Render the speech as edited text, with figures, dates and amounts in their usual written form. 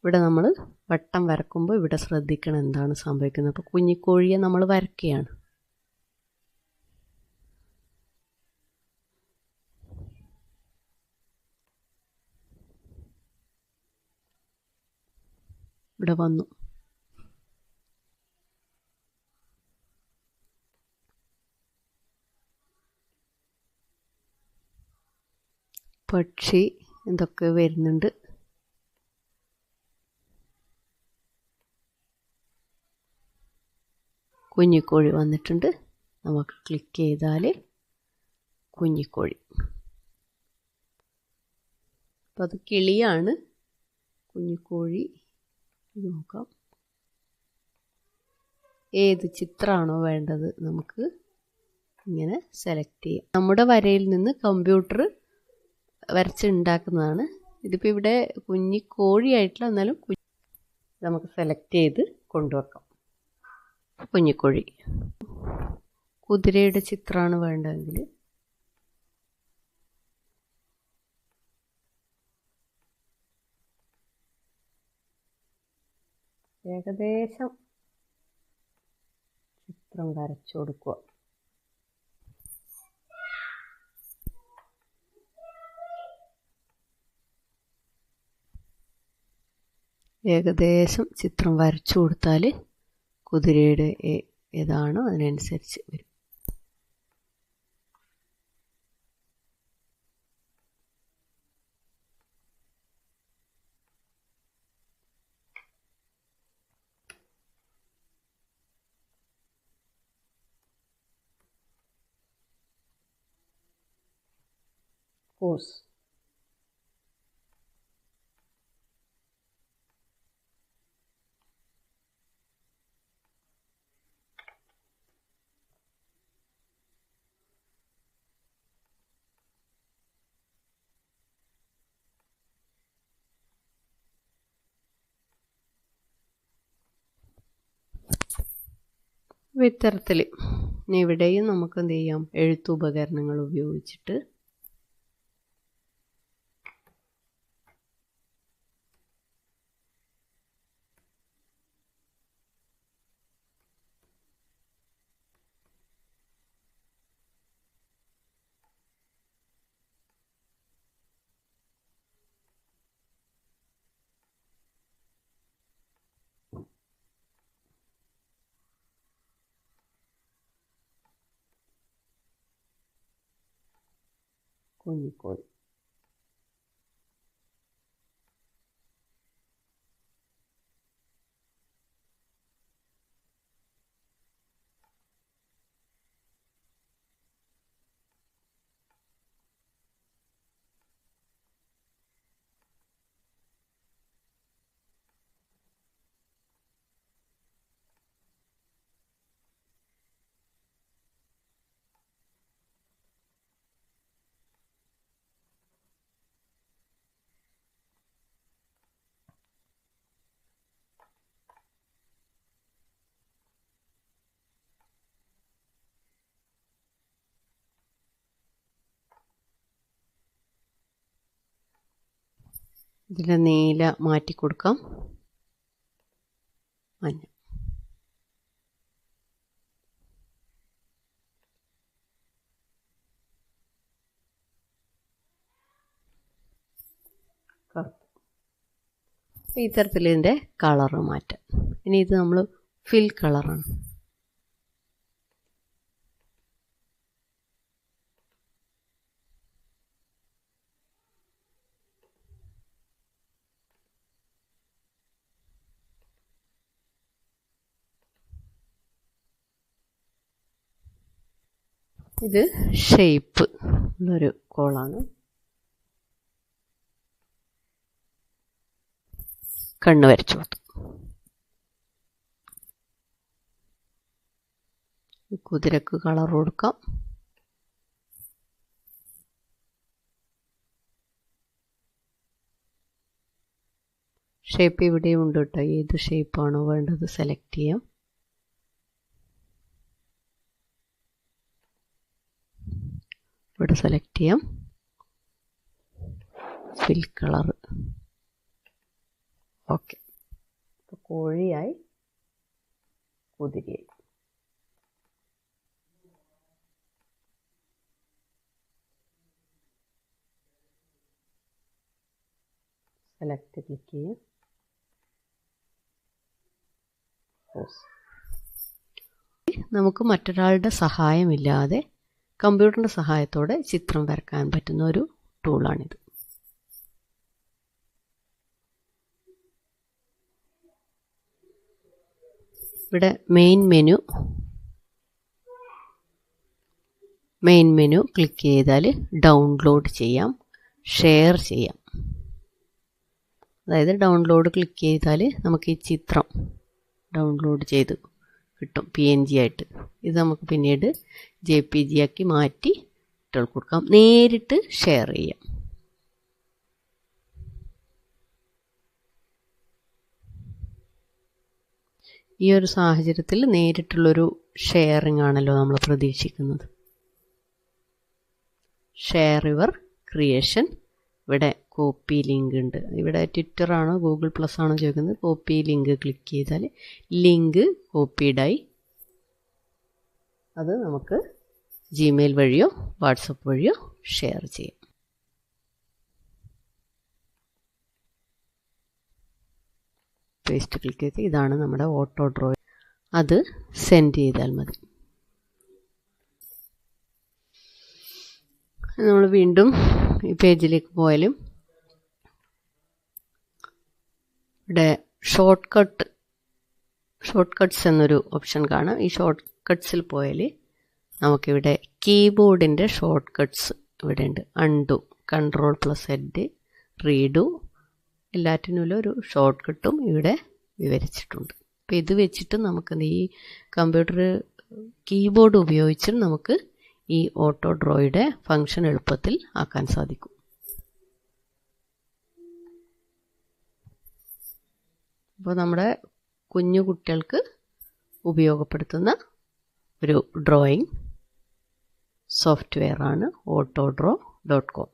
ഇവിടെ നമ്മൾ വട്ടം വരക്കുമ്പോൾ ഇവിടെ ശ്രദ്ധിക്കണം എന്താണ് സംഭവിക്കുന്നത്. അപ്പോൾ കുഞ്ഞിക്കോഴിയെ നമ്മൾ വരയ്ക്കുകയാണ്. ഇവിടെ വന്നു. പക്ഷി എന്തൊക്കെ വരുന്നുണ്ട്. കുഞ്ഞിക്കോഴി വന്നിട്ടുണ്ട്. നമുക്ക് ക്ലിക്ക് ചെയ്താൽ കുഞ്ഞിക്കോഴി. അപ്പം അത് കിളിയാണ്. കുഞ്ഞിക്കോഴി നോക്കാം. ഏത് ചിത്രമാണോ വേണ്ടത് നമുക്ക് ഇങ്ങനെ സെലക്ട് ചെയ്യാം. നമ്മുടെ വരയിൽ നിന്ന് കമ്പ്യൂട്ടർ വരച്ചുണ്ടാക്കുന്നതാണ്. ഇതിപ്പോൾ ഇവിടെ കുഞ്ഞിക്കോഴിയായിട്ടില്ല, എന്നാലും നമുക്ക് സെലക്ട് ചെയ്ത് കൊണ്ടുവെക്കാം. കുഞ്ഞിക്കോഴി. കുതിരയുടെ ചിത്രമാണ് വേണ്ടതെങ്കിൽ ഏകദേശം ചിത്രം വരച്ചു കൊടുക്കുക. ഏകദേശം ചിത്രം വരച്ചു കൊടുത്താൽ കുതിരയുടെ ഏതാണോ അതിനനുസരിച്ച് വരും. പോസ്. ഇത്തരത്തിൽ ഇവിടെയും നമുക്ക് എന്ത് ചെയ്യാം, എഴുത്തുപകരണങ്ങൾ ഉപയോഗിച്ചിട്ട് കുഞ്ഞിക്കോഴി. ഇതിലെ നീല മാറ്റി കൊടുക്കാം. മഞ്ഞ. ഈ തരത്തിൽ ഇതിൻ്റെ കളറ് മാറ്റാം. ഇനി ഇത് നമ്മൾ ഫിൽ കളറാണ്. ഇത് ഷേപ്പ് ഉള്ളൊരു കോളാണ്. കണ്ണ് വരച്ചു കൊടുത്തു. കുതിരക്ക് കളർ കൊടുക്കാം. ഷേപ്പ് ഇവിടെയും ഉണ്ട് കേട്ടോ. ഏത് ഷേപ്പാണോ വേണ്ടത് സെലക്ട് ചെയ്യാം. ഇവിടെ സെലക്ട് ചെയ്യാം. Fill colour okay. അപ്പോൾ കോഴിയായി, കുതിരയായി. സെലക്ട് ക്ലിക്ക് ചെയ്യും. നമുക്ക് മറ്റൊരാളുടെ സഹായമില്ലാതെ കമ്പ്യൂട്ടറിൻ്റെ സഹായത്തോടെ ചിത്രം വരക്കാൻ പറ്റുന്ന ഒരു ടൂളാണിത്. ഇവിടെ മെയിൻ മെനു ക്ലിക്ക് ചെയ്താൽ ഡൗൺലോഡ് ചെയ്യാം, ഷെയർ ചെയ്യാം. അതായത് ഡൗൺലോഡ് ക്ലിക്ക് ചെയ്താൽ നമുക്ക് ഈ ചിത്രം ഡൗൺലോഡ് ചെയ്ത് കിട്ടും PNG ആയിട്ട്. ഇത് നമുക്ക് പിന്നീട് JPG ആക്കി മാറ്റി കുട്ടികൾക്ക് കൊടുക്കാം, നേരിട്ട് ഷെയർ ചെയ്യാം. ഈ ഒരു സാഹചര്യത്തിൽ നേരിട്ടുള്ളൊരു ഷെയറിംഗ് ആണല്ലോ നമ്മൾ പ്രതീക്ഷിക്കുന്നത്. Share your creation. ഇവിടെ കോപ്പി ലിങ്ക് ഉണ്ട്. ഇവിടെ ട്വിറ്റർ ആണോ ഗൂഗിൾ പ്ലസ് ആണോ ചോദിക്കുന്നത്. കോപ്പി ലിങ്ക് ക്ലിക്ക് ചെയ്താൽ ലിങ്ക് കോപ്പീഡായി. അത് നമുക്ക് ജിമെയിൽ വഴിയോ വാട്സപ്പ് വഴിയോ ഷെയർ ചെയ്യാം. പേസ്റ്റ് ക്ലിക്ക് ചെയ്ത് ഇതാണ് നമ്മുടെ ഓട്ടോ ഡ്രോ. അത് സെൻഡ് ചെയ്താൽ മതി. നമ്മൾ വീണ്ടും ഈ പേജിലേക്ക് പോയാലും ഇവിടെ ഷോർട്ട് കട്ട്സ് എന്നൊരു ഓപ്ഷൻ കാണാം. ഈ ഷോർട്ട് കട്ട്സിൽ പോയാൽ നമുക്കിവിടെ കീബോർഡിൻ്റെ ഷോർട്ട് കട്ട്സ് ഇവിടെ ഉണ്ട്. അൺഡു, Ctrl+Z, റീഡു, എല്ലാറ്റിനുള്ള ഒരു ഷോർട്ട് കട്ടും ഇവിടെ വിവരിച്ചിട്ടുണ്ട്. അപ്പോൾ ഇത് വെച്ചിട്ട് നമുക്ക് ഈ കമ്പ്യൂട്ടർ കീബോർഡ് ഉപയോഗിച്ച് നമുക്ക് ഈ ഓട്ടോ ഡ്രോയുടെ ഫങ്ഷൻ എളുപ്പത്തിൽ ആക്കാൻ സാധിക്കും. അപ്പോൾ നമ്മുടെ കുഞ്ഞു കുട്ടികൾക്ക് ഉപയോഗപ്പെടുത്തുന്ന ഒരു ഡ്രോയിങ് സോഫ്റ്റ്വെയറാണ് autodraw.com.